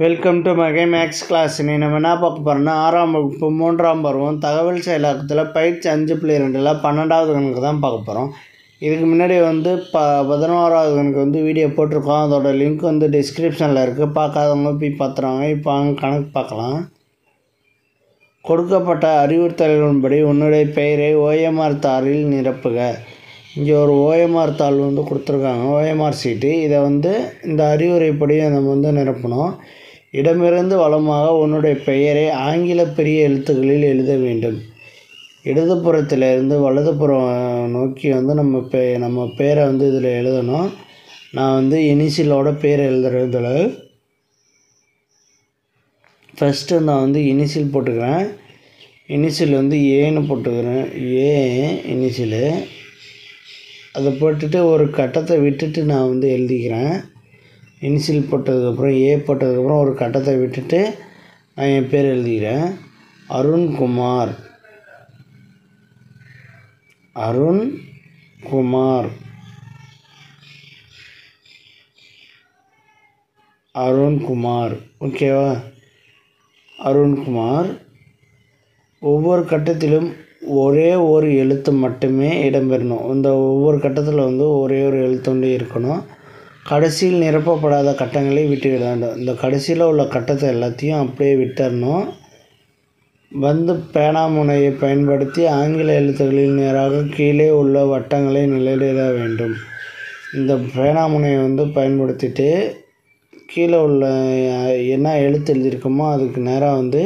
Welcome to மகை maths class. இன்னைக்கு நம்ம என்ன பார்க்க போகிறோம்னா 6ஆம் வகுப்பு 3ஆம் பருவம் தகவல் செயலாக்கத்தில் பயிற்சி 5.2ல் 12வது கணக்கு தான் பார்க்க போகிறோம். இதுக்கு முன்னாடி 11வது கணக்கு வீடியோ போட்டிருக்கோம். அதோட லிங்க் டிஸ்கிரிப்ஷனில் இருக்குது. பார்க்காதவங்க போய் பார்த்துருவாங்க. இப்போ அவங்க கணக்கு பார்க்கலாம். கொடுக்கப்பட்ட அறிவுறுத்தல்களின்படி உன்னுடைய பெயரை ஓஎம்ஆர் தாளில் நிரப்புக. இங்கே ஒரு ஓஎம்ஆர் தாள் கொடுத்துருக்காங்க, ஓஎம்ஆர் சீட்டு. இதை இந்த அறிவுரைப்படி நம்ம நிரப்பணும். இடமிருந்து வலமாக உன்னுடைய பெயரை ஆங்கில பெரிய எழுத்துக்களில் எழுத வேண்டும். இடதுபுறத்திலிருந்து வலதுபுறம் நோக்கி நம்ம பேரை இதில் எழுதணும். நான் இனிஷியலோட பேர் எழுதுறதில் ஃபஸ்ட்டு நான் இனிஷியல் போட்டுக்கிறேன். இனிஷியல் ஏன்னு போட்டுக்கிறேன். ஏ இனிஷியலு. அதை போட்டுட்டு ஒரு கட்டத்தை விட்டுட்டு நான் எழுதிக்கிறேன். இனிஷியல் போட்டதுக்கப்புறம் ஏ போட்டதுக்கப்புறம் ஒரு கட்டத்தை விட்டுட்டு நான் என் பேர் எழுதிக்கிறேன். அருண்குமார். அருண்குமார். அருண்குமார். ஓகேவா? அருண்குமார். ஒவ்வொரு கட்டத்திலும் ஒரே ஒரு எழுத்து மட்டுமே இடம்பெறணும். இந்த ஒவ்வொரு கட்டத்தில் ஒரே ஒரு எழுத்து இருக்கணும். கடைசியில் நிரப்பப்படாத கட்டங்களை விட்டுவிட வேண்டும். இந்த கடைசியில் உள்ள கட்டத்தை எல்லாத்தையும் அப்படியே விட்டுறணும். பேனாமுனையை பயன்படுத்தி ஆங்கில எழுத்துக்களில் நேராக கீழே உள்ள வட்டங்களை நிழலிட வேண்டும். இந்த பேனாமுனையை பயன்படுத்திட்டு கீழே உள்ள என்ன எழுத்து எழுதியிருக்கோமோ அதுக்கு நேராக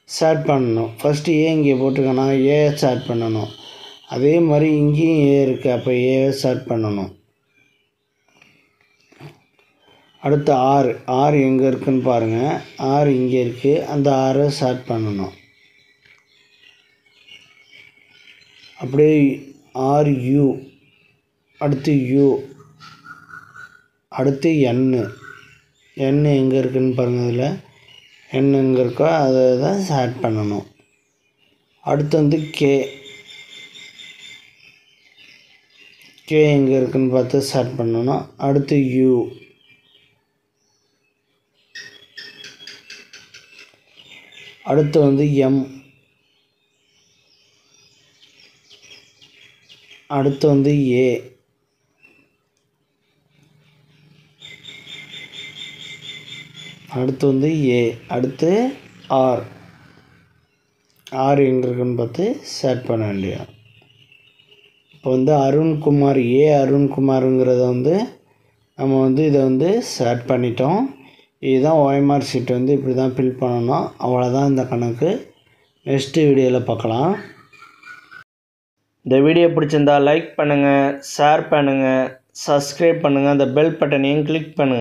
ஸ்டார்ட் பண்ணணும். ஃபஸ்ட்டு ஏ இங்கே போட்டுக்கணும், ஏ ஸ்டார்ட் பண்ணணும். அதே மாதிரி இங்கேயும் ஏ இருக்குது, அப்போ ஏவை ஸ்டார்ட் பண்ணணும். அடுத்து ஆறு எங்கே இருக்குதுன்னு பாருங்கள். ஆறு இங்கே இருக்குது, அந்த ஆறை ஸ்டார்ட் பண்ணணும். அப்படியே யூ. அடுத்து யூ. அடுத்து எண்ணு எங்கே இருக்குதுன்னு பாருங்கள். அதில் எண்ணு எங்கே இருக்கோ அதை தான் ஸ்டார்ட் பண்ணணும். அடுத்து கே எங்கே இருக்குதுன்னு பார்த்து ஸ்டார்ட் பண்ணணும். அடுத்து யூ. அடுத்து எம். அடுத்து ஏ. அடுத்து ஏ. அடுத்து ஆர். எங்கே இருக்குன்னு பார்த்து ஸ்டார்ட் பண்ண வேண்டியது. இப்போ அருண்குமார், ஏ அருண்குமாருங்கிறத நம்ம இதை ஸ்டார்ட் பண்ணிட்டோம். இதுதான் ஓஎம்ஆர் ஷீட். இப்படி தான் ஃபில் பண்ணணும். அவ்வளோதான் இந்த கணக்கு. நெக்ஸ்ட்டு வீடியோவில் பார்க்கலாம். இந்த வீடியோ பிடிச்சிருந்தால் லைக் பண்ணுங்கள், ஷேர் பண்ணுங்கள், சப்ஸ்கிரைப் பண்ணுங்கள், அந்த பெல் பட்டனையும் கிளிக் பண்ணுங்கள்.